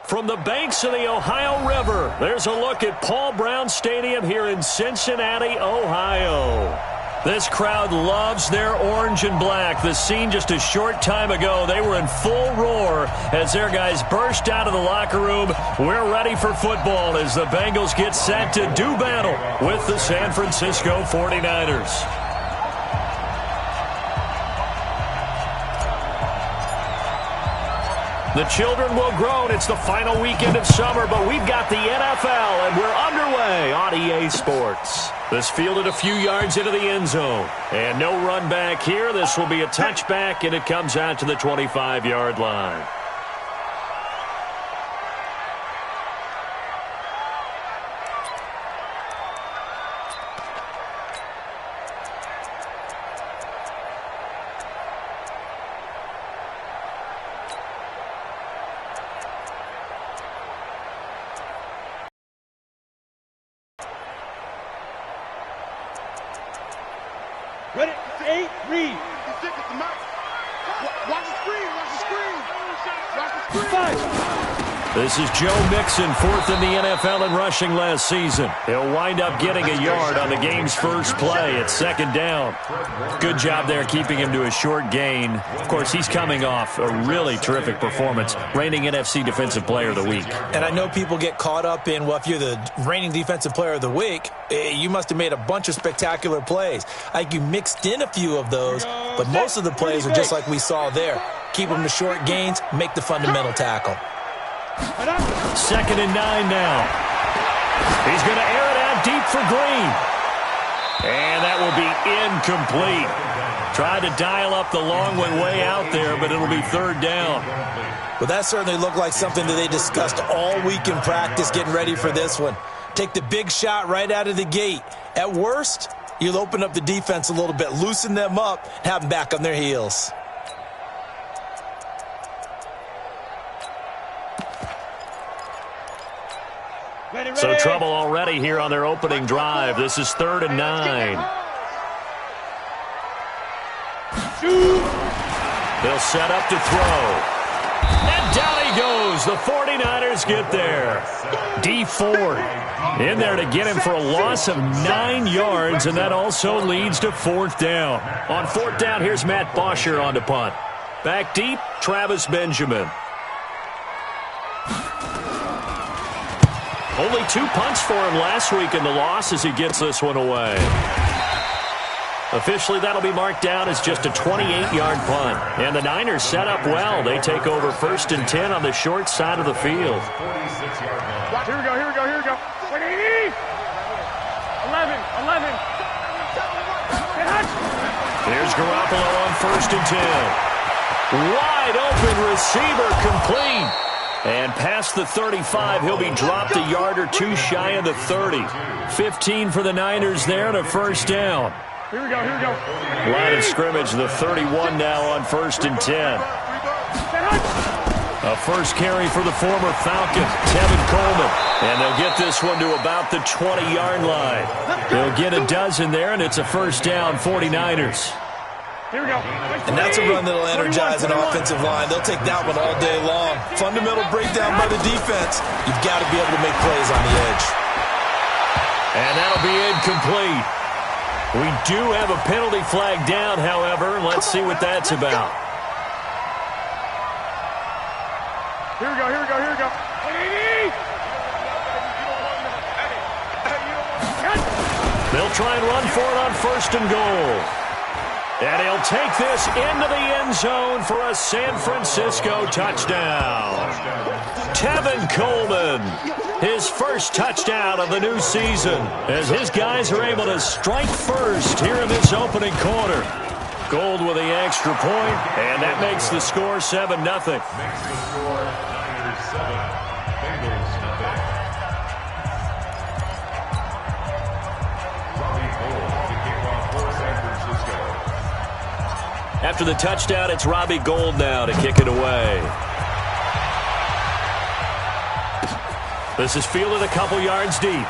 From the banks of the Ohio River, there's a look at Paul Brown Stadium here in Cincinnati, Ohio. This crowd loves their orange and black. The scene just a short time ago, they were in full roar as their guys burst out of the locker room. We're ready for football as the Bengals get set to do battle with the San Francisco 49ers. The children will groan. It's the final weekend of summer, but we've got the NFL, and we're underway on EA Sports. This fielded a few yards into the end zone. And no run back here. This will be a touchback, and it comes out to the 25-yard line. Ready? 8, read. Watch the screen. Watch the screen. Watch the screen. 5. This is Joe Mixon, fourth in the NFL in rushing last season. He'll wind up getting a yard on the game's first play at second down. Good job there keeping him to a short gain. Of course, he's coming off a really terrific performance, reigning NFC Defensive Player of the Week. And I know people get caught up in, well, if you're the reigning Defensive Player of the Week, you must have made a bunch of spectacular plays. I think you mixed in a few of those, but most of the plays are just like we saw there. Keep them to short gains, make the fundamental tackle. 2nd and 9 now. He's going to air it out deep for Green. And that will be incomplete. Tried to dial up the long one way out there, but it'll be third down. Well, that certainly looked like something that they discussed all week in practice getting ready for this one. Take the big shot right out of the gate. At worst, you'll open up the defense a little bit, loosen them up, and have them back on their heels. So trouble already here on their opening drive. This is 3rd and 9. They'll set up to throw. And down he goes. The 49ers get there. D Ford in there to get him for a loss of 9 yards, and that also leads to 4th down. On 4th down, here's Matt Bosher on to punt. Back deep, Travis Benjamin. Only 2 punts for him last week in the loss as he gets this one away. Officially, that'll be marked down as just a 28-yard punt. And the Niners set up well. They take over 1st and 10 on the short side of the field. Here we go. 11. Here's Garoppolo on 1st and 10. Wide open receiver complete. And past the 35, he'll be dropped a yard or 2 shy of the 30. 15 for the Niners there and a 1st down. Here we go. Line of scrimmage, the 31 now on 1st and 10. A first carry for the former Falcon, Tevin Coleman. And they'll get this one to about the 20-yard line. They'll get a dozen there, and it's a 1st down, 49ers. Here we go. And that's a run that'll energize an offensive line. They'll take that one all day long. Fundamental breakdown by the defense. You've got to be able to make plays on the edge. And that'll be incomplete. We do have a penalty flag down, however. Let's see what that's about. Here we go. They'll try and run for it on 1st and goal. And he'll take this into the end zone for a San Francisco touchdown. Tevin Coleman, his first touchdown of the new season, as his guys are able to strike first here in this opening quarter. Gold with the extra point, and that makes the score 7-0. After the touchdown, it's Robbie Gould now to kick it away. This is fielded a couple yards deep.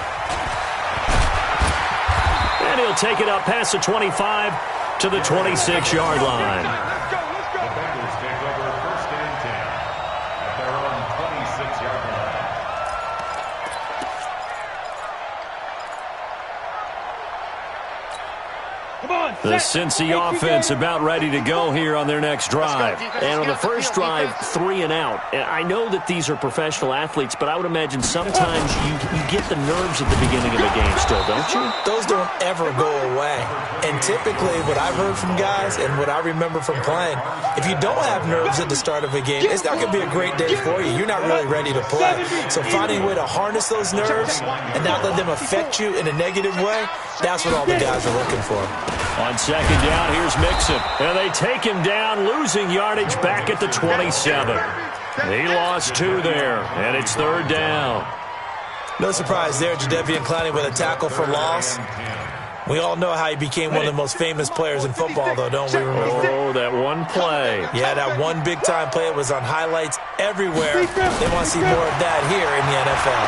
And he'll take it up past the 25 to the 26-yard line. Let's go. The Bengals take over 1st and 10 at their own 26-yard line. The Cincy offense about ready to go here on their next drive. And on the first drive, 3 and out. I know that these are professional athletes, but I would imagine sometimes you get the nerves at the beginning of a game still, don't you? Those don't ever go away. And typically what I've heard from guys and what I remember from playing, if you don't have nerves at the start of a game, it's not going to be a great day for you. You're not really ready to play. So finding a way to harness those nerves and not let them affect you in a negative way, that's what all the guys are looking for. On second down, here's Mixon. And they take him down, losing yardage back at the 27. He lost 2 there, and it's third down. No surprise there, Jadeveon Clowney with a tackle for loss. We all know how he became one of the most famous players in football, though, don't we remember? Oh, that one play. Yeah, that one big-time play was on highlights everywhere. They want to see more of that here in the NFL.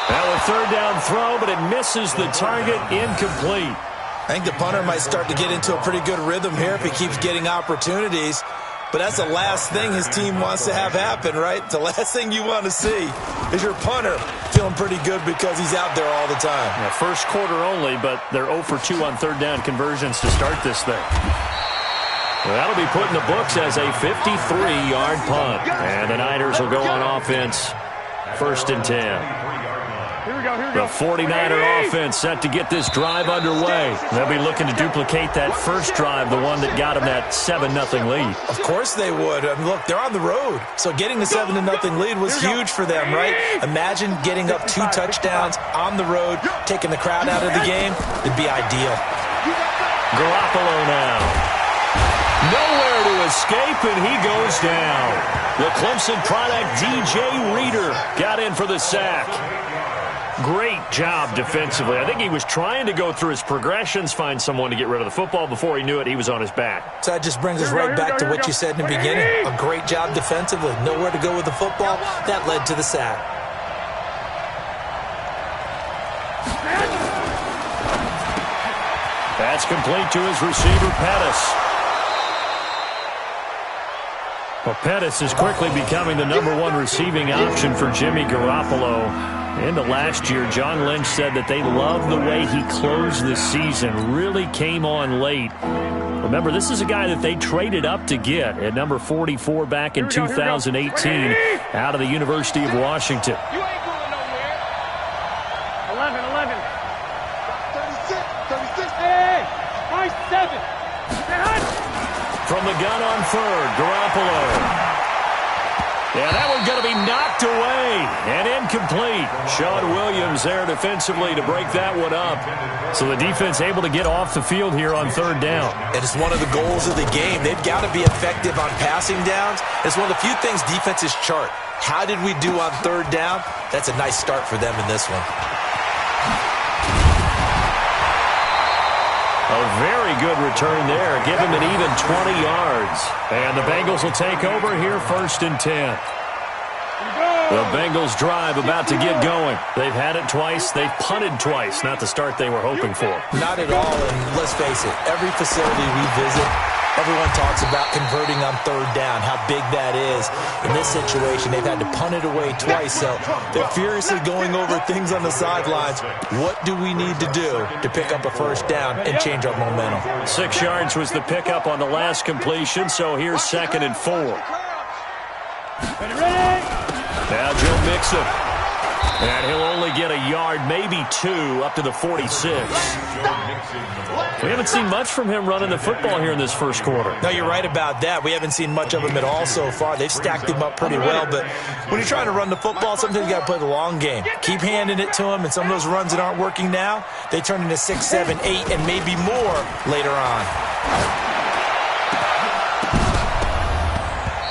Now a third down throw, but it misses the target, incomplete. I think the punter might start to get into a pretty good rhythm here if he keeps getting opportunities. But that's the last thing his team wants to have happen, right? The last thing you want to see is your punter feeling pretty good because he's out there all the time. Yeah, first quarter only, but they're 0 for 2 on third down conversions to start this thing. Well, that'll be put in the books as a 53-yard punt. And the Niners will go on offense, 1st and 10. The 49er offense set to get this drive underway. They'll be looking to duplicate that first drive, the one that got them that 7-0 lead. Of course they would. I mean, look, they're on the road. So getting the 7-0 lead was huge for them, right? Imagine getting up 2 touchdowns on the road, taking the crowd out of the game. It'd be ideal. Garoppolo now. Nowhere to escape, and he goes down. The Clemson product, DJ Reader, got in for the sack. Great job defensively. I think he was trying to go through his progressions, find someone to get rid of the football. Before he knew it, he was on his back. So that just brings us right back to what you said in the beginning. A great job defensively. Nowhere to go with the football. That led to the sack. That's complete to his receiver, Pettis. Well, Pettis is quickly becoming the #1 receiving option for Jimmy Garoppolo. Into last year, John Lynch said that they loved the way he closed the season, really came on late. Remember, this is a guy that they traded up to get at number 44 back in 2018 out of the University of Washington. You ain't going nowhere. 11. 36. Hey, 7. From the gun on third, Garoppolo. Yeah, that one's going to be knocked away and incomplete. Sean Williams there defensively to break that one up. So the defense able to get off the field here on third down. And it's one of the goals of the game. They've got to be effective on passing downs. It's one of the few things defenses chart. How did we do on third down? That's a nice start for them in this one. A very good return there. Give him an even 20 yards. And the Bengals will take over here 1st and 10. The Bengals drive about to get going. They've had it twice. They've punted twice. Not the start they were hoping for. Not at all, and let's face it, every facility we visit, everyone talks about converting on third down, how big that is. In this situation, they've had to punt it away twice, so they're furiously going over things on the sidelines. What do we need to do to pick up a first down and change our momentum? 6 yards was the pickup on the last completion, so here's 2nd and 4. Now Joe Mixon. And he'll only get a yard, maybe 2, up to the 46. We haven't seen much from him running the football here in this first quarter. No, you're right about that. We haven't seen much of him at all so far. They've stacked him up pretty well, but when you're trying to run the football, sometimes you got to play the long game. Keep handing it to him, and some of those runs that aren't working now, they turn into 6, 7, 8, and maybe more later on.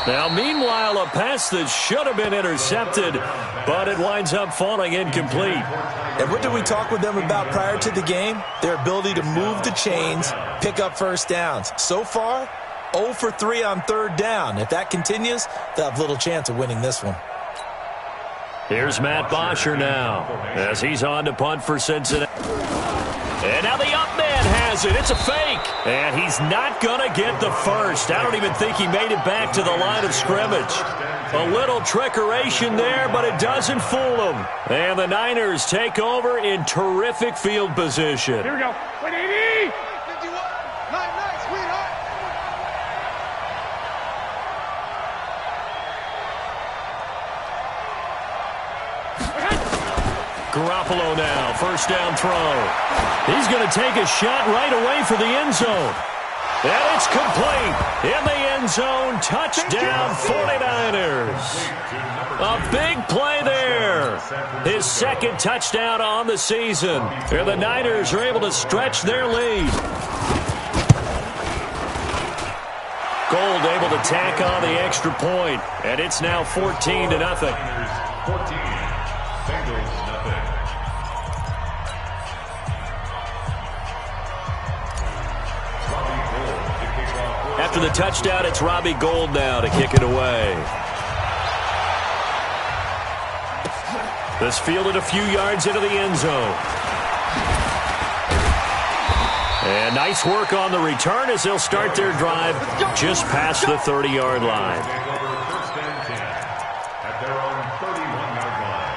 Now, meanwhile, a pass that should have been intercepted, but it winds up falling incomplete. And what did we talk with them about prior to the game? Their ability to move the chains, pick up first downs. So far, 0 for 3 on third down. If that continues, they'll have little chance of winning this one. Here's Matt Bosher now as he's on to punt for Cincinnati. And now the up man has it. It's a fake. And he's not going to get the first. I don't even think he made it back to the line of scrimmage. A little trickeration there, but it doesn't fool him. And the Niners take over in terrific field position. Here we go. 180. Garoppolo now, first down throw. He's going to take a shot right away for the end zone. And it's complete. In the end zone, touchdown 49ers. A big play there. His second touchdown on the season. And the Niners are able to stretch their lead. Gold able to tack on the extra point, and it's now 14-0. 14, Bengals nothing. After the touchdown, it's Robbie Gould now to kick it away. This fielded a few yards into the end zone. And nice work on the return as they'll start their drive just past the 30-yard line. First and 10 at their own 31-yard line.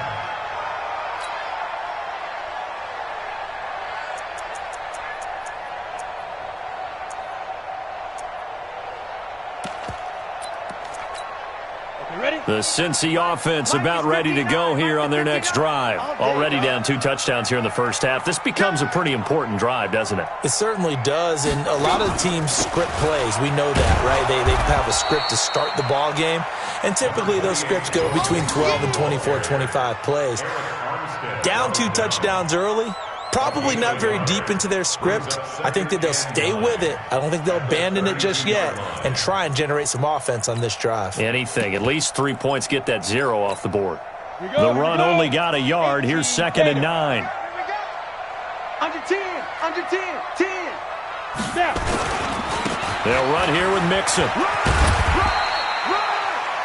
The Cincy offense about ready to go here on their next drive. Already down 2 touchdowns here in the first half. This becomes a pretty important drive, doesn't it? It certainly does, and a lot of teams script plays. We know that, right? They have a script to start the ball game, and typically those scripts go between 12 and 24, 25 plays. Down 2 touchdowns early, probably not very deep into their script. I think that they'll stay with it. I don't think they'll abandon it just yet and try and generate some offense on this drive. Anything. At least 3 points get that 0 off the board. The run only got a yard. Here's 2nd and 9. Under 10, under 10, 10. Snap. They'll run here with Mixon.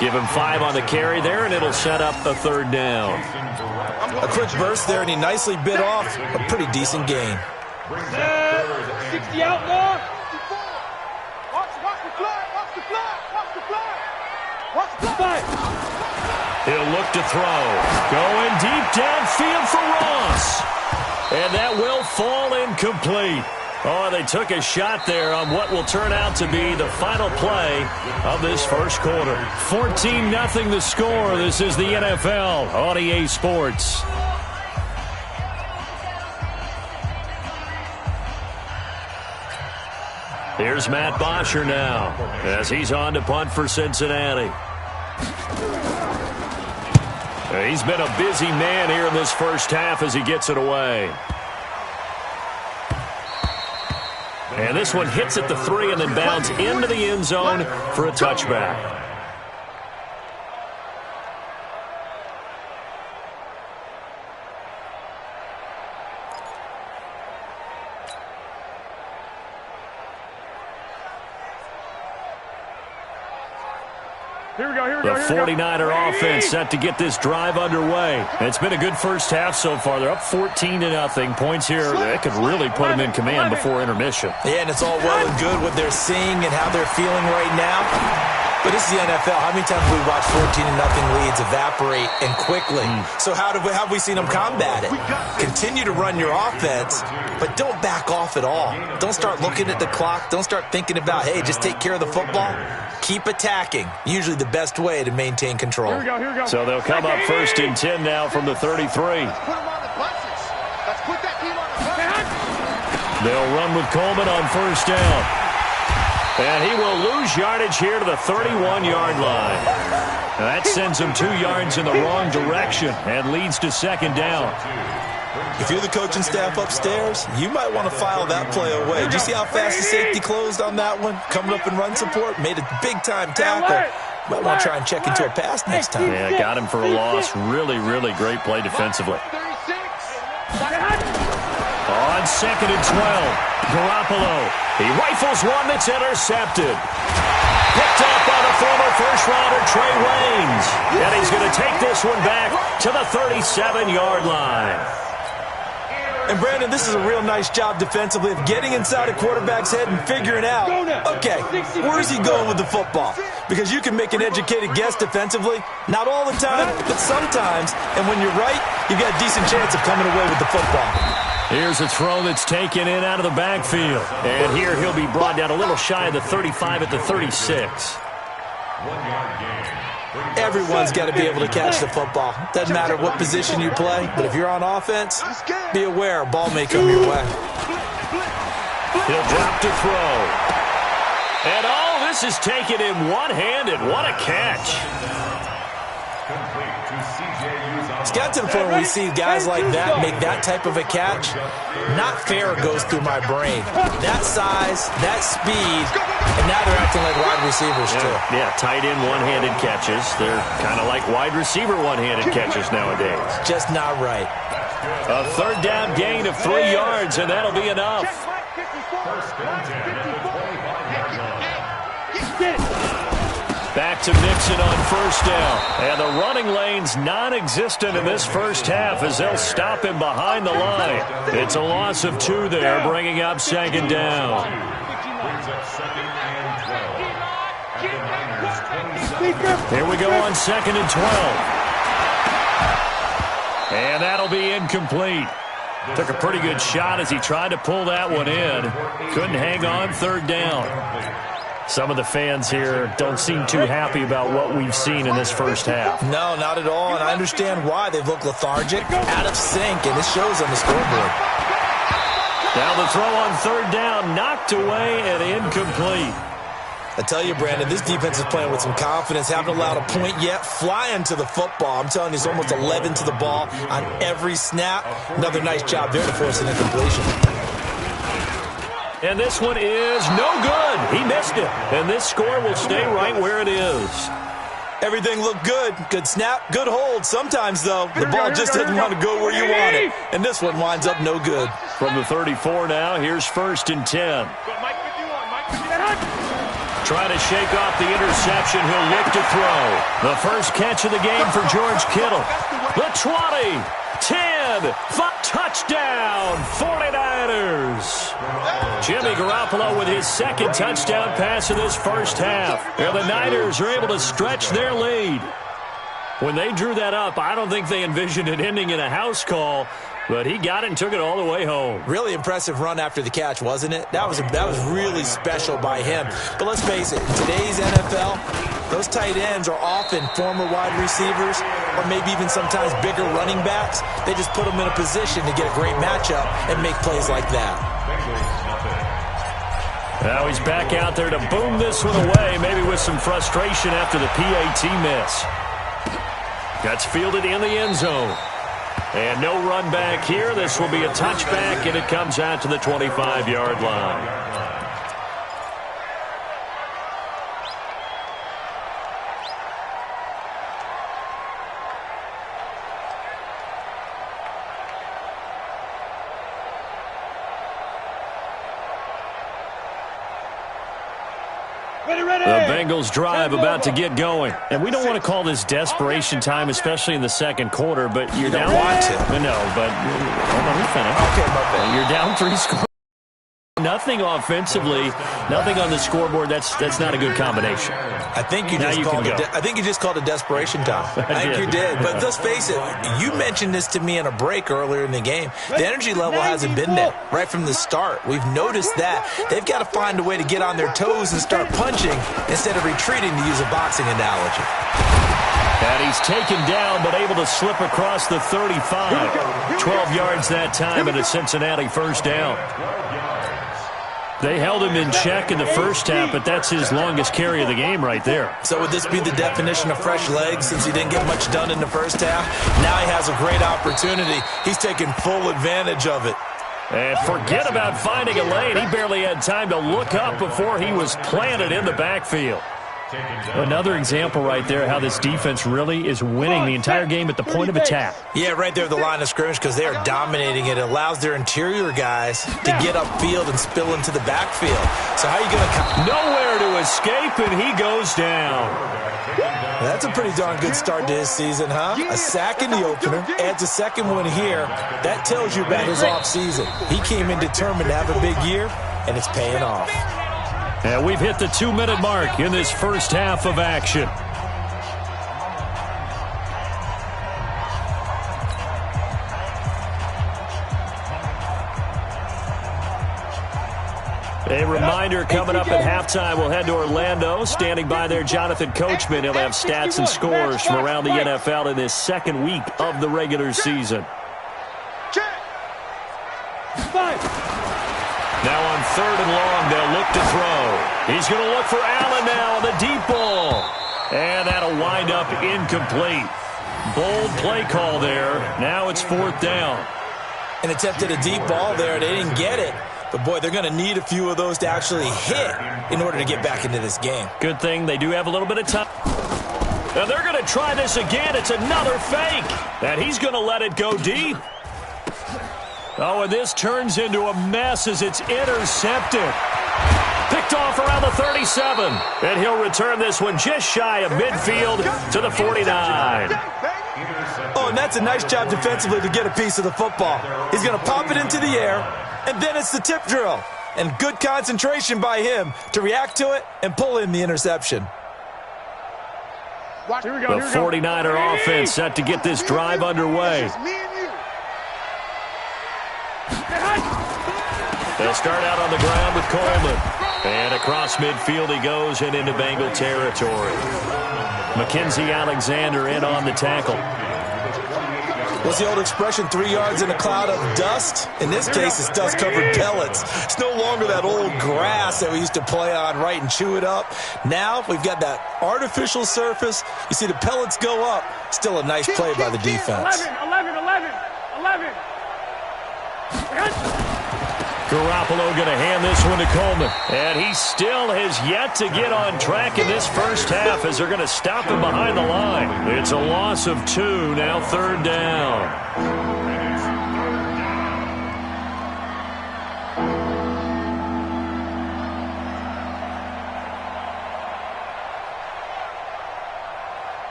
Give him 5 on the carry there, and it'll set up a 3rd down. A quick burst there, and he nicely bit off a pretty decent gain. 60 out more. Watch the fly, watch the fly, watch the fly. Watch the fly. He'll look to throw. Going deep downfield for Ross. And that will fall incomplete. Oh, they took a shot there on what will turn out to be the final play of this first quarter. 14-0 the score. This is the NFL on EA Sports. Here's Matt Bosher now as he's on to punt for Cincinnati. He's been a busy man here in this first half as he gets it away. And this one hits at the 3 and then bounds into the end zone for a touchback. The 49er offense set to get this drive underway. It's been a good first half so far. They're up 14-0. Points here that could really put them in command before intermission. Yeah, and it's all well and good what they're seeing and how they're feeling right now. But this is the NFL. How many times have we watched 14-0 leads evaporate and quickly? So how have we seen them combat it? Continue to run your offense, but don't back off at all. Don't start looking at the clock. Don't start thinking about, hey, just take care of the football. Keep attacking. Usually the best way to maintain control. Here we go. So they'll come up 1st and 10 now from the 33. Let's put them on the buses. Let's put that team on the buses. They'll run with Coleman on 1st down. And he will lose yardage here to the 31-yard line. Now that sends him 2 yards in the wrong direction and leads to 2nd down. If you're the coaching staff upstairs, you might want to file that play away. Did you see how fast the safety closed on that one? Coming up in run support, made a big-time tackle. Might want to try and check into a pass next time. Yeah, got him for a loss. Really, really great play defensively. 36. On 2nd and 12, Garoppolo. He rifles one that's intercepted. Picked up by the former first-rounder Trey Waynes. And he's going to take this one back to the 37-yard line. And, Brandon, this is a real nice job defensively of getting inside a quarterback's head and figuring out, okay, where is he going with the football? Because you can make an educated guess defensively. Not all the time, but sometimes. And when you're right, you've got a decent chance of coming away with the football. Here's a throw that's taken in out of the backfield. And here he'll be brought down a little shy of the 35 at the 36. 1 yard gain. Everyone's got to be able to catch the football. Doesn't matter what position you play, but if you're on offense, be aware a ball may come your way. He'll drop to throw. And all this is taken in one-handed. What a catch. It's got to the point where we see guys like that make that type of a catch. Not fair goes through my brain. That size, that speed, and now they're acting like wide receivers too. Yeah, tight end one-handed catches. They're kind of like wide receiver one-handed catches nowadays. Just not right. A third down gain of 3 yards, and that'll be enough. Back to Mixon on first down. And the running lane's non-existent in this first half as they'll stop him behind the line. It's a loss of 2 there, bringing up second down. Here we go on second and 12. And that'll be incomplete. Took a pretty good shot as he tried to pull that one in. Couldn't hang on third down. Some of the fans here don't seem too happy about what we've seen in this first half. No, not at all, and I understand why. They've looked lethargic, out of sync, and it shows on the scoreboard. Now the throw on third down, knocked away and incomplete. I tell you, Brandon, this defense is playing with some confidence. Haven't allowed a point yet. Flying to the football. I'm telling you, it's almost 11 to the ball on every snap. Another nice job there to force an incompletion. And this one is no good. He missed it. And this score will stay right where it is. Everything looked good. Good snap, good hold. Sometimes, though, the ball just doesn't want to go where you want it. And this one winds up no good. From the 34 now, here's first and 10. Trying to shake off the interception. He'll look to throw. The first catch of the game for George Kittle. The 20, 10, 5, touchdown, 49ers. Jimmy Garoppolo with his second touchdown pass in this first half. And the Niners are able to stretch their lead. When they drew that up, I don't think they envisioned it ending in a house call, but he got it and took it all the way home. Really impressive run after the catch, wasn't it? That was really special by him. But let's face it, in today's NFL, those tight ends are often former wide receivers or maybe even sometimes bigger running backs. They just put them in a position to get a great matchup and make plays like that. Now he's back out there to boom this one away, maybe with some frustration after the PAT miss. That's fielded in the end zone. And no run back here. This will be a touchback, and it comes out to the 25-yard line. The Bengals drive about to get going. And we don't want to call this desperation time, especially in the second quarter, but you're down. No, but hold on, we finished. Okay, my bad. You're down 3 scores. Nothing offensively, nothing on the scoreboard. That's not a good combination. I think you just called it desperation time. I think you did. But let's face it, you mentioned this to me in a break earlier in the game. The energy level hasn't been there right from the start. We've noticed that. They've got to find a way to get on their toes and start punching instead of retreating, to use a boxing analogy. And he's taken down but able to slip across the 35. 12 yards that time and a Cincinnati first down. They held him in check in the first half, but that's his longest carry of the game right there. So would this be the definition of fresh legs since he didn't get much done in the first half? Now he has a great opportunity. He's taking full advantage of it. And forget about finding a lane. He barely had time to look up before he was planted in the backfield. Another example right there how this defense really is winning the entire game at the point of attack. Yeah, right there at the line of scrimmage because they are dominating it. It allows their interior guys to get upfield and spill into the backfield. So how are you going to... Nowhere to escape, and he goes down. That's a pretty darn good start to his season, huh? A sack in the opener, adds a second one here. That tells you about his offseason. He came in determined to have a big year, and it's paying off. And we've hit the 2-minute mark in this first half of action. A reminder coming up at halftime, we'll head to Orlando. Standing by there, Jonathan Coachman. He'll have stats and scores from around the NFL in this second week of the regular season. Now on 3rd and long, they'll look to throw. He's going to look for Allen now on the deep ball. And that'll wind up incomplete. Bold play call there. Now it's 4th down. And attempted a deep ball there. They didn't get it. But, boy, they're going to need a few of those to actually hit in order to get back into this game. Good thing they do have a little bit of time. Now they're going to try this again. It's another fake. And he's going to let it go deep. Oh, and this turns into a mess as it's intercepted. Picked off around the 37. And he'll return this one just shy of midfield to the 49. Oh, and that's a nice job defensively to get a piece of the football. He's going to pop it into the air, and then it's the tip drill. And good concentration by him to react to it and pull in the interception. The 49er offense set to get this drive underway. They'll start out on the ground with Coleman. And across midfield he goes and into Bengal territory. Mackenzie Alexander in on the tackle. What's the old expression, 3 yards in a cloud of dust? In this case, it's dust-covered pellets. It's no longer that old grass that we used to play on, right, and chew it up. Now we've got that artificial surface. You see the pellets go up. Still a nice play by the defense. 11. Garoppolo going to hand this one to Coleman. And he still has yet to get on track in this first half as they're going to stop him behind the line. It's a loss of 2, now 3rd down.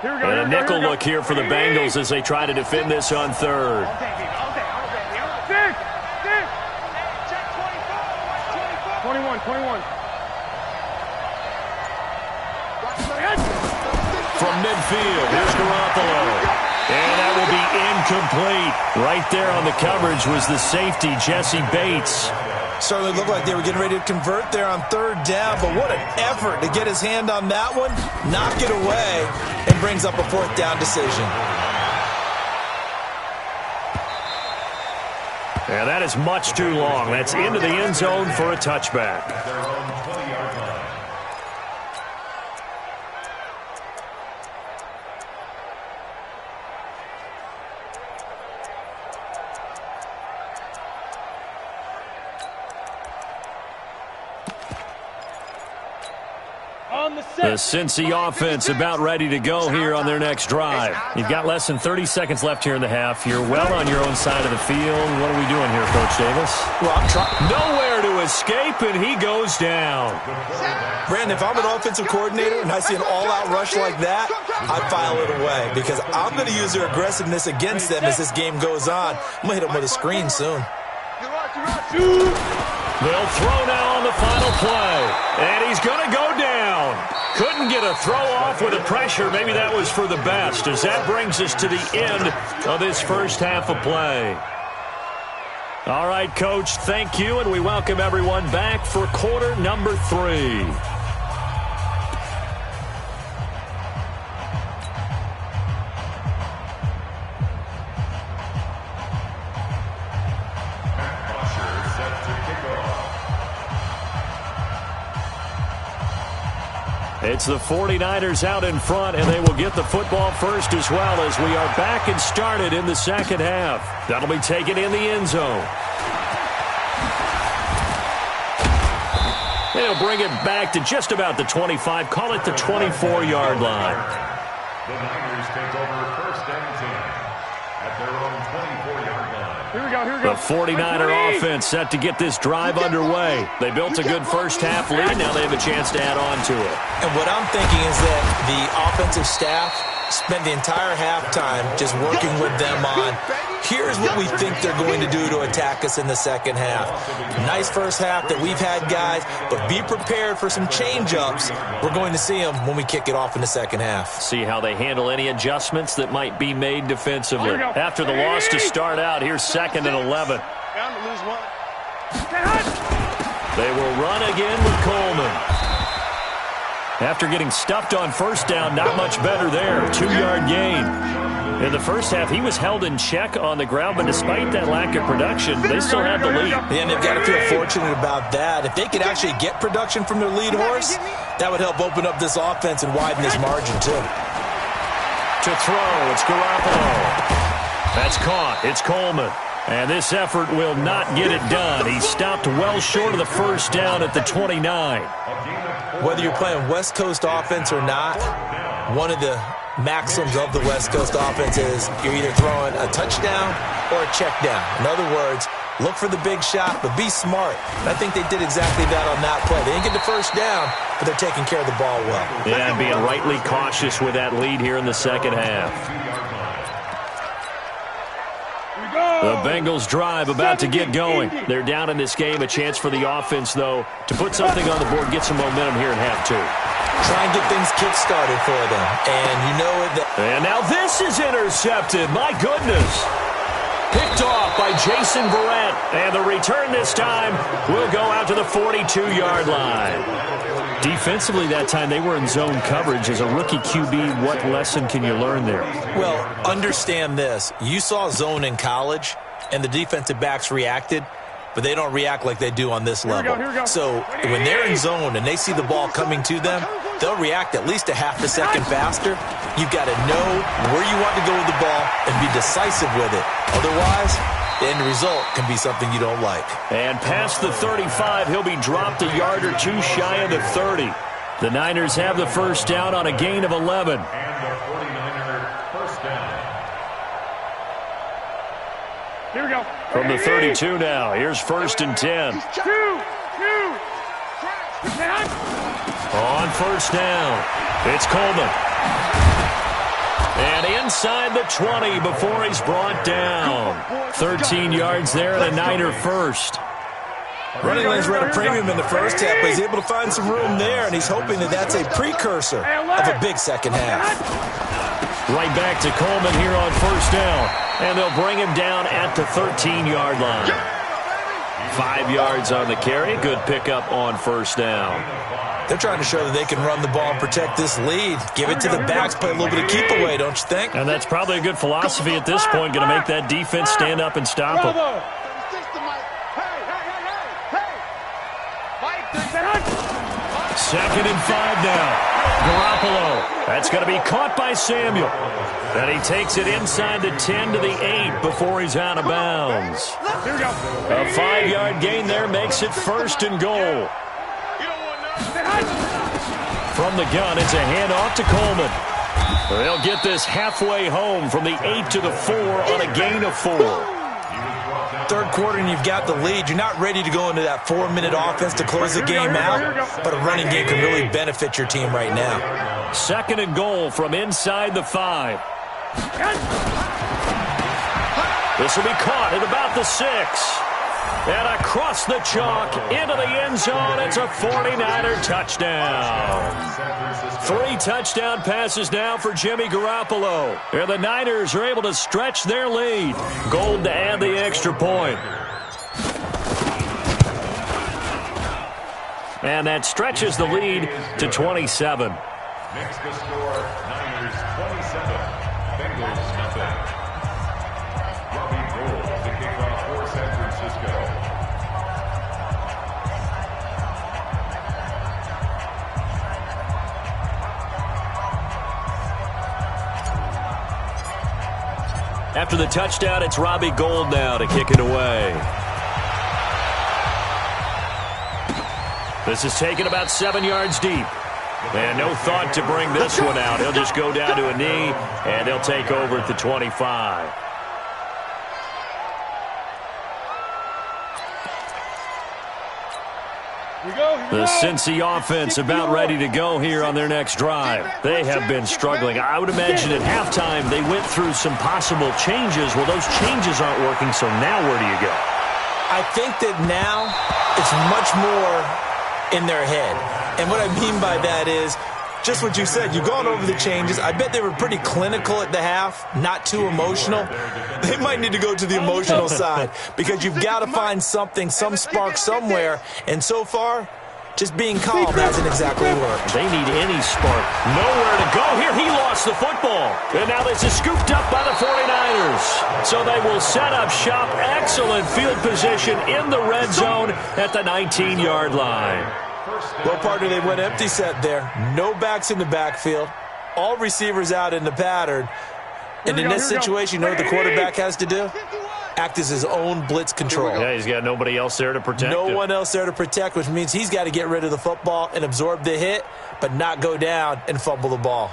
And a nickel look here for the Bengals as they try to defend this on 3rd. 21. From midfield, here's Garoppolo. And that will be incomplete. Right there on the coverage was the safety, Jesse Bates. Certainly looked like they were getting ready to convert there on 3rd down, but what an effort to get his hand on that one, knock it away, and brings up a 4th down decision. And that is much too long. That's into the end zone for a touchback. The Cincy offense about ready to go here on their next drive. You've got less than 30 seconds left here in the half. You're well on your own side of the field. What are we doing here, Coach Davis? Well, I'm trying. Nowhere to escape, and he goes down. Brandon, if I'm an offensive coordinator and I see an all-out rush like that, I file it away because I'm going to use their aggressiveness against them as this game goes on. I'm going to hit them with a screen soon. They'll throw now on the final play, and he's going to go down. Couldn't get a throw off with the pressure. Maybe that was for the best, as that brings us to the end of this first half of play. All right, Coach, thank you, and we welcome everyone back for quarter number 3. It's the 49ers out in front, and they will get the football first as well as we are back and started in the second half. That'll be taken in the end zone. They'll bring it back to just about the 25, call it the 24-yard line. The Niners take over 1st and 10 at their own 24-yard line. Here we go. The 49er offense set to get this drive underway. They built a good first half lead. Now they have a chance to add on to it. And what I'm thinking is that the offensive staff spent the entire halftime just working with them on, here's what we think they're going to do to attack us in the second half. Nice first half that we've had, guys, but be prepared for some change-ups. We're going to see them when we kick it off in the second half. See how they handle any adjustments that might be made defensively. After the loss to start out, here's 2nd and 11. They will run again with Coleman. After getting stuffed on first down, not much better there. 2-yard gain. In the first half, he was held in check on the ground, but despite that lack of production, they still had the lead. And they've got to feel fortunate about that. If they could actually get production from their lead horse, that would help open up this offense and widen this margin, too. To throw, it's Garoppolo. That's caught. It's Coleman. And this effort will not get it done. He stopped well short of the first down at the 29. Whether you're playing West Coast offense or not, one of the maxims of the West Coast offense is you're either throwing a touchdown or a check down. In other words, look for the big shot, but be smart. And I think they did exactly that on that play. They didn't get the first down, but they're taking care of the ball well. Yeah, and being rightly cautious with that lead here in the second half. The Bengals drive about to get going. They're down in this game. A chance for the offense, though, to put something on the board, get some momentum here in half 2. Try and get things kick-started for them. And you know that. And now this is intercepted. My goodness. Picked off by Jason Verrett. And the return this time will go out to the 42-yard line. Defensively that time, they were in zone coverage. As a rookie QB, what lesson can you learn there? Well, understand this. You saw zone in college, and the defensive backs reacted, but they don't react like they do on this level. Here we go. So when they're in zone and they see the ball coming to them, they'll react at least a half a second faster. You've got to know where you want to go with the ball and be decisive with it. Otherwise, the end result can be something you don't like. And past the 35, he'll be dropped a yard or two shy of the 30. The Niners have the first down on a gain of 11. And the 49er first down. Here we go. From the 32 now, here's 1st and 10. On first down, it's Coleman. And inside the 20 before he's brought down. 13 yards there and a Niner first. Running lanes were at a premium in the first half, but he's able to find some room there, and he's hoping that that's a precursor of a big second half. Right back to Coleman here on first down. And they'll bring him down at the 13-yard line. 5 yards on the carry. Good pickup on first down. They're trying to show that they can run the ball and protect this lead. Give it to the backs, play a little bit of keep away, don't you think? And that's probably a good philosophy at this point. Going to make that defense stand up and stop them. Second and 5 now. Garoppolo. That's going to be caught by Samuel. And he takes it inside the 10 to the 8 before he's out of bounds. A 5-yard gain there makes it 1st and goal. From the gun, it's a handoff to Coleman. They'll get this halfway home from the 8 to the 4 on a gain of 4. Third quarter and you've got the lead. You're not ready to go into that 4-minute offense to close the game out, but a running game can really benefit your team right now. 2nd and goal from inside the 5. This will be caught at about the 6. And across the chalk into the end zone, it's a 49er touchdown. 3 touchdown passes now for Jimmy Garoppolo. And the Niners are able to stretch their lead. Gold to add the extra point. And that stretches the lead to 27. Next to score, Niners 27, Bengals nothing. Robbie Gould to kick off for San Francisco. After the touchdown, it's Robbie Gould now to kick it away. This is taken about 7 yards deep. And no thought to bring this one out. He'll just go down to a knee, and they'll take over at the 25. The Cincy offense about ready to go here on their next drive. They have been struggling. I would imagine at halftime they went through some possible changes. Well, those changes aren't working, so now where do you go? I think that now it's much more in their head. And what I mean by that is just what you said. You've gone over the changes. I bet they were pretty clinical at the half, not too emotional. They might need to go to the emotional side because you've got to find something, some spark somewhere. And so far, just being calm hasn't exactly worked. They need any spark. Nowhere to go here. He lost the football. And now this is scooped up by the 49ers. So they will set up shop. Excellent field position in the red zone at the 19-yard line. Well, partner, they went empty set there. No backs in the backfield. All receivers out in the pattern. And in this situation, you know what the quarterback has to do? Act as his own blitz control. Yeah, he's got nobody else there to protect him. No one else there to protect, which means he's got to get rid of the football and absorb the hit, but not go down and fumble the ball.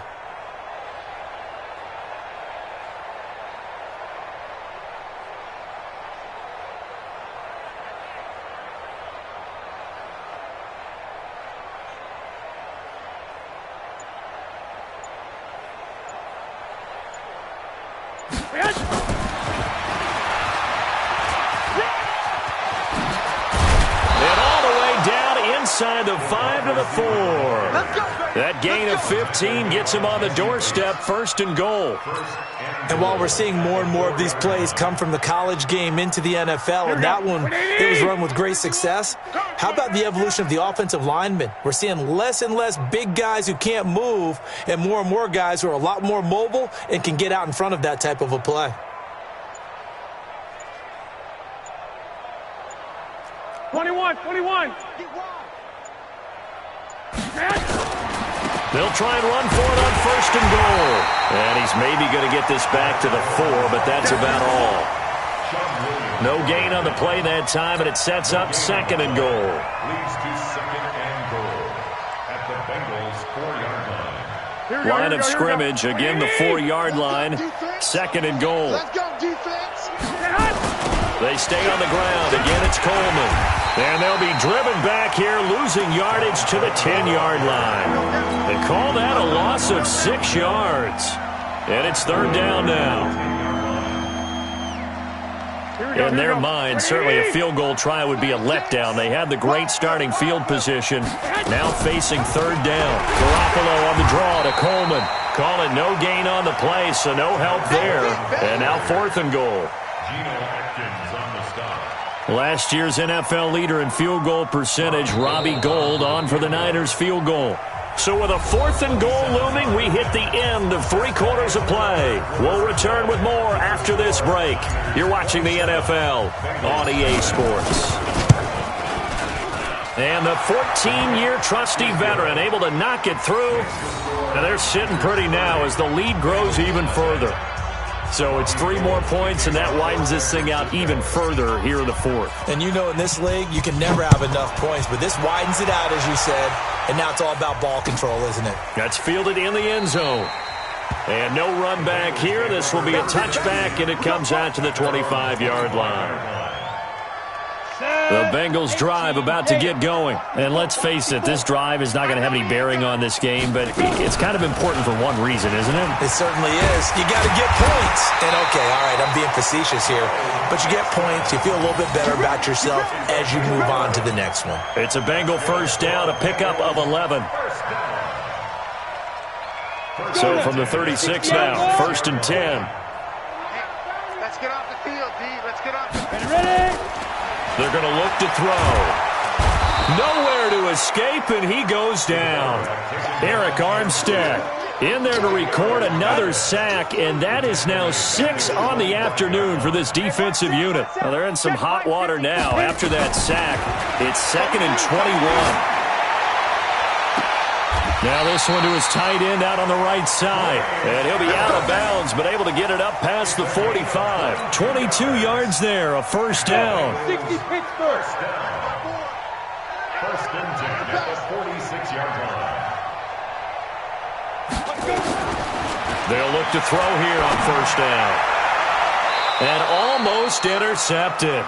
Inside the 5 to the 4. That gain of 15 gets him on the doorstep, 1st and goal. And while we're seeing more and more of these plays come from the college game into the NFL, and that one, it was run with great success, how about the evolution of the offensive linemen? We're seeing less and less big guys who can't move and more guys who are a lot more mobile and can get out in front of that type of a play. 21. They'll try and run for it on 1st and goal. And he's maybe going to get this back to the 4, but that's about all. No gain on the play that time, and it sets up 2nd and goal. Leads to 2nd and goal at the Bengals' 4-yard line. Line of scrimmage, again the 4-yard line, 2nd and goal. Let's go, defense. They stay on the ground. Again, it's Coleman. And they'll be driven back here, losing yardage to the 10-yard line. They call that a loss of 6 yards. And it's 3rd down now. In their mind, certainly a field goal try would be a letdown. They had the great starting field position. Now facing 3rd down. Garoppolo on the draw to Coleman. Call it no gain on the play, so no help there. And now 4th and goal. Last year's NFL leader in field goal percentage, Robbie Gould, on for the Niners field goal. So with a 4th and goal looming, we hit the end of 3 quarters of play. We'll return with more after this break. You're watching the NFL on EA Sports. And the 14-year trusty veteran able to knock it through. And they're sitting pretty now as the lead grows even further. So it's 3 more points, and that widens this thing out even further here in the 4th. And you know in this league, you can never have enough points, but this widens it out, as you said, and now it's all about ball control, isn't it? That's fielded in the end zone. And no run back here. This will be a touchback, and it comes out to the 25-yard line. The Bengals drive about to get going. And let's face it, this drive is not going to have any bearing on this game, but it's kind of important for one reason, isn't it? It certainly is. You got to get points. And okay, all right, I'm being facetious here, but you get points, you feel a little bit better about yourself as you move on to the next one. It's a Bengal 1st down, a pickup of 11. So from the 36 now, 1st and 10. Let's get off the field, D. Let's get off the field. Ready? They're going to look to throw. Nowhere to escape, and he goes down. Eric Armstead in there to record another sack, and that is now 6 on the afternoon for this defensive unit. Well, they're in some hot water now. After that sack, it's 2nd and 21. Now this one to his tight end out on the right side. And he'll be out of bounds, but able to get it up past the 45. 22 yards there, a 1st down. 60 Pittsburgh. 1st and 10 at the 46-yard line. They'll look to throw here on 1st down. And almost intercepted.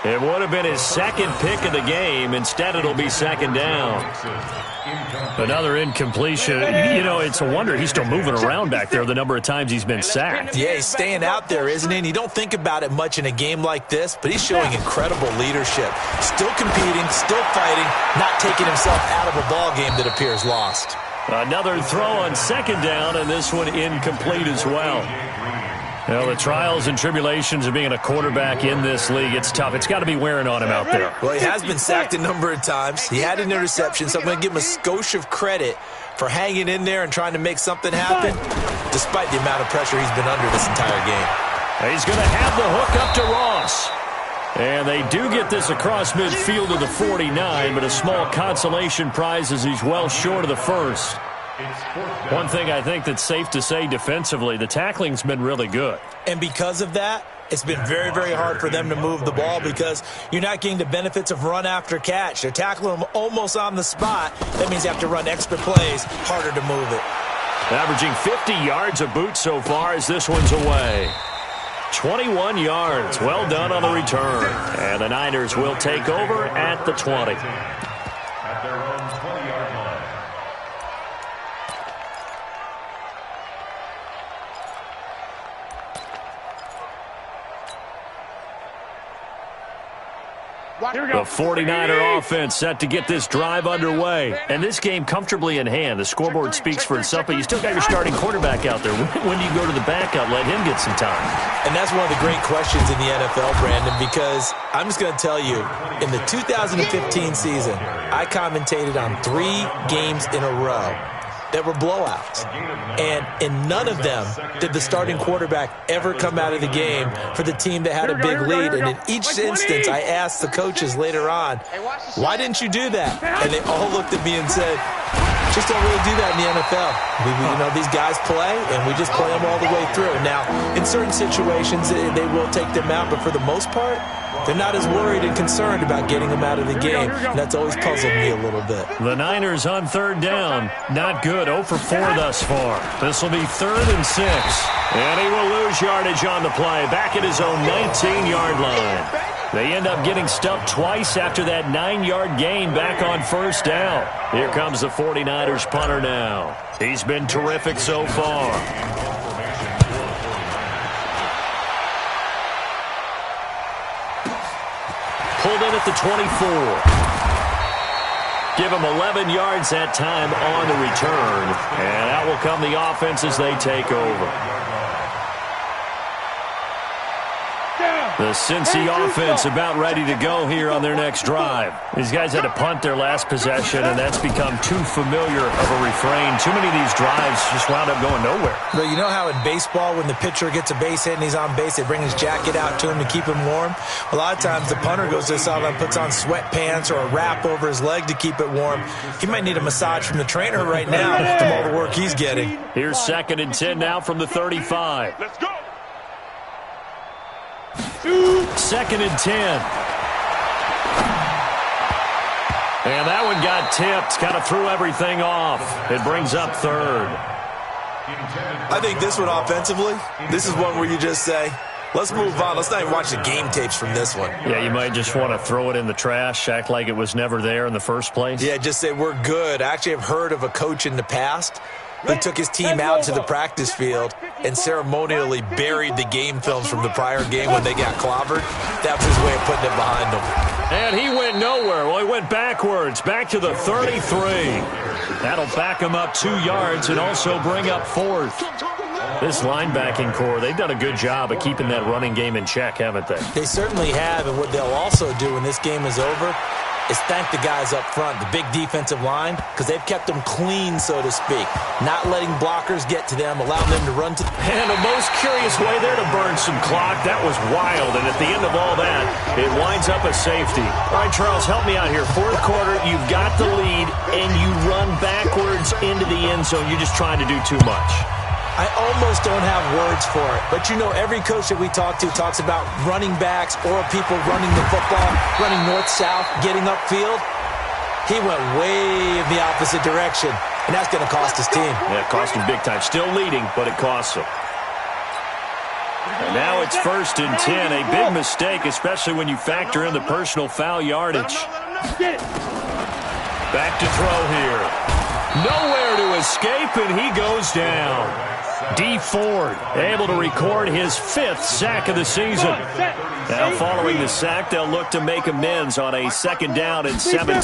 It would have been his second pick of the game. Instead, it'll be second down. Another incompletion. You know, it's a wonder he's still moving around back there the number of times he's been sacked. Yeah, he's staying out there, isn't he? And you don't think about it much in a game like this, but he's showing incredible leadership. Still competing, still fighting, not taking himself out of a ball game that appears lost. Another throw on second down, and this one incomplete as well. Well, the trials and tribulations of being a quarterback in this league, it's tough. It's got to be wearing on him out there. Well, he has been sacked a number of times. He had an interception, so I'm going to give him a skosh of credit for hanging in there and trying to make something happen, despite the amount of pressure he's been under this entire game. He's going to have the hook up to Ross. And they do get this across midfield to the 49, but a small consolation prize as he's well short of the first. One thing I think that's safe to say defensively, the tackling's been really good. And because of that, it's been very, very hard for them to move the ball because you're not getting the benefits of run after catch. They're tackling them almost on the spot. That means you have to run extra plays, harder to move it. Averaging 50 yards a boot so far as this one's away. 21 yards. Well done on the return. And the Niners will take over at the 20. At their own 20-yard line. The 49er offense set to get this drive underway. And this game comfortably in hand. The scoreboard speaks for itself, but you still got your starting quarterback out there. When do you go to the backup, let him get some time? And that's one of the great questions in the NFL, Brandon, because I'm just going to tell you, in the 2015 season, I commentated on 3 games in a row that were blowouts. And in none of them did the starting quarterback ever come out of the game for the team that had a big lead. And in each instance, I asked the coaches later on, why didn't you do that? And they all looked at me and said, just don't really do that in the NFL. You know, these guys play, and we just play them all the way through. Now, in certain situations, they will take them out, but for the most part, they're not as worried and concerned about getting them out of the game. And that's always puzzled me a little bit. The Niners on third down. Not good. 0 for 4 thus far. This will be 3rd and 6. And he will lose yardage on the play. Back at his own 19-yard line. They end up getting stuffed twice after that 9-yard gain back on first down. Here comes the 49ers punter now. He's been terrific so far. Pulled in at the 24. Give him 11 yards that time on the return. And out will come the offense as they take over. The Cincy offense about ready to go here on their next drive. These guys had to punt their last possession, and that's become too familiar of a refrain. Too many of these drives just wound up going nowhere. But you know how in baseball, when the pitcher gets a base hit and he's on base, they bring his jacket out to him to keep him warm? A lot of times the punter goes to the sideline, puts on sweatpants or a wrap over his leg to keep it warm. He might need a massage from the trainer right now from all the work he's getting. Here's 2nd and 10 now from the 35. Let's go. 2nd and 10. And that one got tipped. Kind of threw everything off. It brings up 3rd. I think this one offensively, this is one where you just say, let's move on. Let's not even watch the game tapes from this one. Yeah, you might just want to throw it in the trash, act like it was never there in the first place. Yeah, just say we're good. I actually have heard of a coach in the past who took his team out to the practice field and ceremonially buried the game films from the prior game when they got clobbered. That was his way of putting it behind them. And he went nowhere. Well, he went backwards, back to the 33. That'll back him up 2 yards and also bring up 4th. This linebacking core, they've done a good job of keeping that running game in check, haven't they? They certainly have, and what they'll also do when this game is over is thank the guys up front, the big defensive line, because they've kept them clean, so to speak. Not letting blockers get to them, allowing them to run to... And a most curious way there to burn some clock. That was wild, and at the end of all that, it winds up a safety. All right, Charles, help me out here. 4th quarter, you've got the lead, and you run backwards into the end zone. You're just trying to do too much. I almost don't have words for it. But, you know, every coach that we talk to talks about running backs or people running the football, running north-south, getting upfield. He went way in the opposite direction, and that's going to cost his team. Yeah, it cost him big time. Still leading, but it costs him. And now it's 1st and 10. A big mistake, especially when you factor in the personal foul yardage. Back to throw here. Nowhere to escape, and he goes down. D. Ford able to record his 5th sack of the season. Now following the sack, they'll look to make amends on a 2nd down and 17.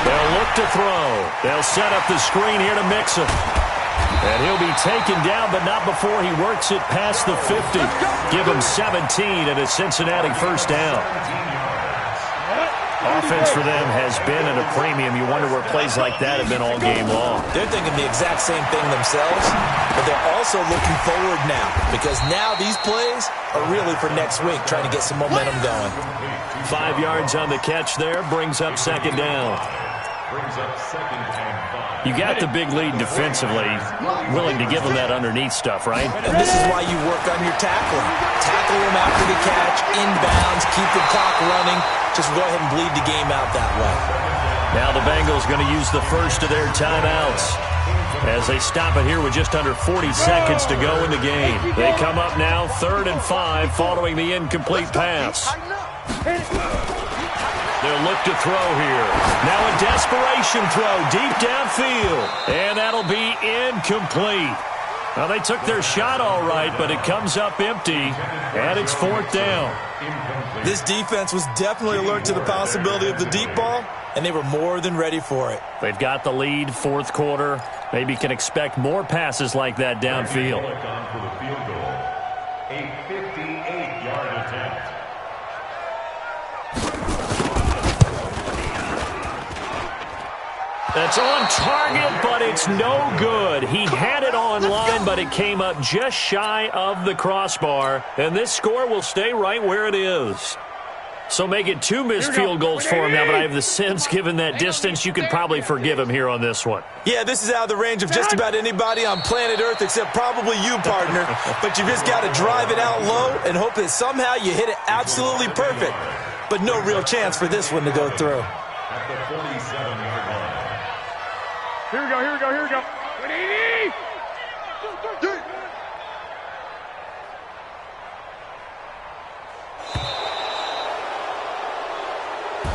They'll look to throw. They'll set up the screen here to Mixon. And he'll be taken down, but not before he works it past the 50. Give him 17 and a Cincinnati 1st down. Offense for them has been at a premium. You wonder where plays like that have been all game long. They're thinking the exact same thing themselves, but they're also looking forward now because now these plays are really for next week, trying to get some momentum going. 5 yards on the catch there, brings up 2nd down. You got the big lead defensively, willing to give them that underneath stuff, right? And this is why you work on your tackling. Tackle them after the catch, inbounds, keep the clock running. Just go ahead and bleed the game out that way. Now the Bengals going to use the first of their timeouts as they stop it here with just under 40 seconds to go in the game. They come up now 3rd and 5 following the incomplete pass. They'll look to throw here. Now a desperation throw deep downfield. And that'll be incomplete. Well, they took their shot all right, but it comes up empty, and it's 4th down. This defense was definitely alert to the possibility of the deep ball, and they were more than ready for it. They've got the lead, 4th quarter. Maybe can expect more passes like that downfield. A 58-yard attempt. That's on target, but it's no good. He had it on line, but it came up just shy of the crossbar. And this score will stay right where it is. So make it 2 missed field goals for him now, but I have the sense, given that distance, you could probably forgive him here on this one. Yeah, this is out of the range of just about anybody on planet Earth except probably you, partner. But you just got to drive it out low and hope that somehow you hit it absolutely perfect. But no real chance for this one to go through. At the 47-yard line. Here we go, here we go, here we go. 180!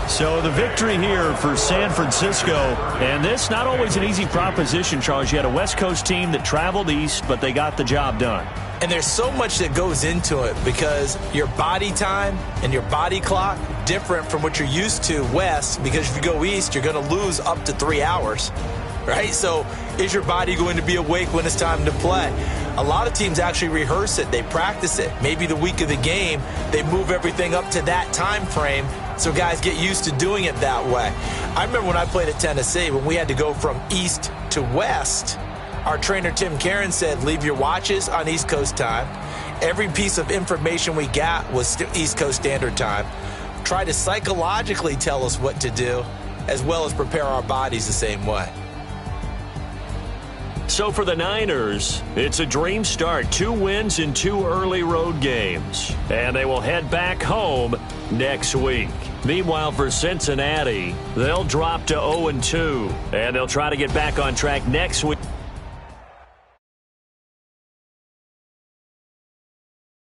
So the victory here for San Francisco, and this not always an easy proposition, Charles. You had a West Coast team that traveled east, but they got the job done. And there's so much that goes into it because your body time and your body clock different from what you're used to west, because if you go east, you're going to lose up to 3 hours, right? So is your body going to be awake when it's time to play? A lot of teams actually rehearse it. They practice it. Maybe the week of the game, they move everything up to that time frame so guys get used to doing it that way. I remember when I played at Tennessee, when we had to go from east to west, our trainer, Tim Karen, said, leave your watches on East Coast time. Every piece of information we got was East Coast Standard Time. Try to psychologically tell us what to do, as well as prepare our bodies the same way. So for the Niners, it's a dream start. 2 wins in 2 early road games. And they will head back home next week. Meanwhile, for Cincinnati, they'll drop to 0-2. And they'll try to get back on track next week.